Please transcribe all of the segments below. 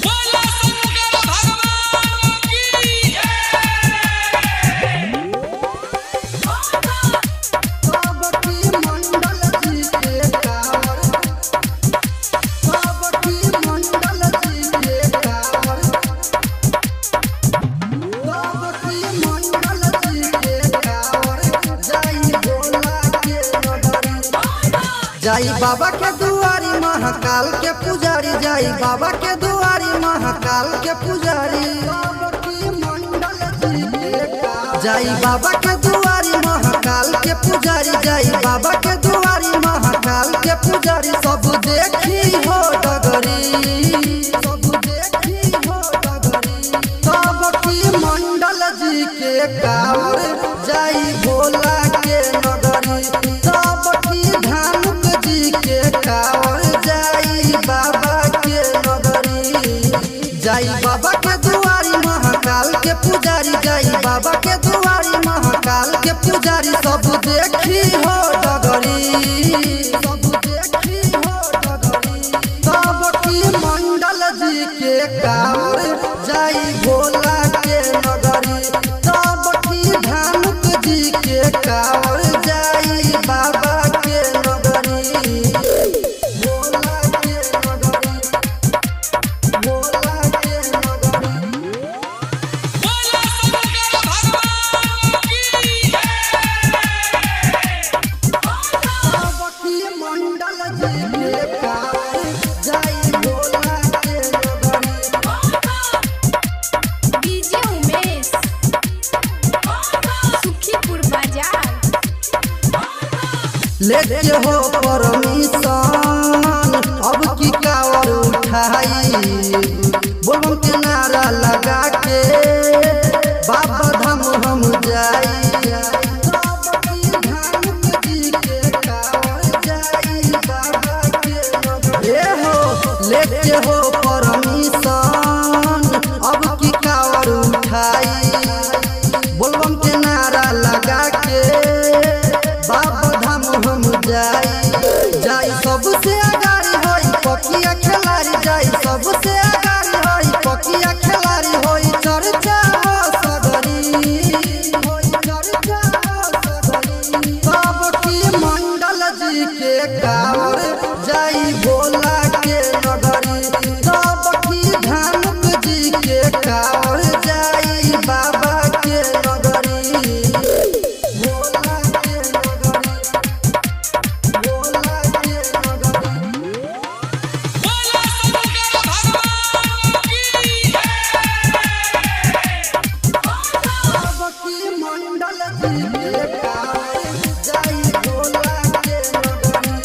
बोला शंकर भगवान की जाई बाबा के दुआरी महाकाल के पुजारी, जाई बाबा के दुआरी महाकाल के पुजारी, जाई बाबा के दुआरी महाकाल के पुजारी, जाई बाबा के दुआरी महाकाल के पुजारी। सब देखी हो डगरी, सब देखी हो डगरी, सब की मंडल जी के कावर जाई भोला के नगरी, सब की धानुक जी के कावर जाई बाबा के नगरी, जाई बाबा के दुआरी महाकाल के पुजारी, जाई बाबा के दुआरी महाकाल के पुजारी। सब देखी हो डगरी, सब देखी हो डगरी, सब की मंडल जी के कावर जाई भोला के नगरी, सब की धानुक जी के कावर जाई बाबा के नगरी, भोला के नगरी, भोला के नगरी। बोला शंकर भगवान की सबकी मंडल जी के कावर जाई भोला के नगरी। डीजे उमेश सुखीपुर बाजार। लेके हो परमिशन अब की कावर उठाई, बोलम के नारा लगा के बाबा धाम हम जाई, सबकी धानुक जी के कावर जाई बाबा के नगरी। ए हो लेके हो परमिशन अब की कावर उठाई, बोलबम के नारा लगा के बाबा धाम हम जाई, जाई सबसे आगारी होई पकिया खिलाड़ी, जाई सबसे आगारी होई पकिया खिलाड़ी, होई चर्चा हो सगरी, होई चर्चा हो सगरी, सबकी मंडल जी के कावर जाई भोला के नगरी, सबकी धानुक जी के कावर जाई बाबा के नगरी, भोला के नगरी, भोला के नगरी। बोला शंकर भगवान की सबकी मंडल जी के कावर जाई भोला के नगरी।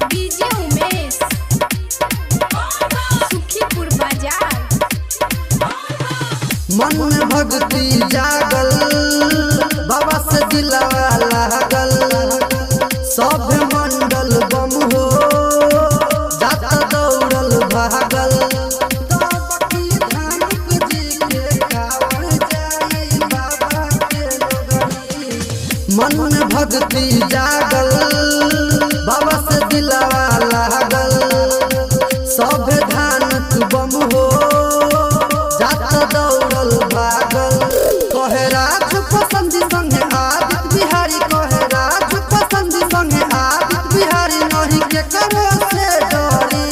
डीजे उमेश सुखीपुर बाजार। मन में भक्ति जागल बाबा से दिलवा लागल, सब मंडल बम हो जाता दौड़ल भागल, सबकी धानुक जी के कावर जाई बाबा के नगरी। मन में भक्ति जागल बाबा से दिलवा लागल, सब धानुक बम हो जाता दौड़ल भागल। कहे राज पसंद संगे आदित्य बिहारी, कहे राज पसंद संगे आदित्य बिहारी, नहीं के करो से डरी,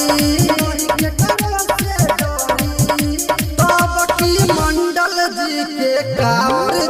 नहीं के करो से डरी, सबकी मंडल जी के कावर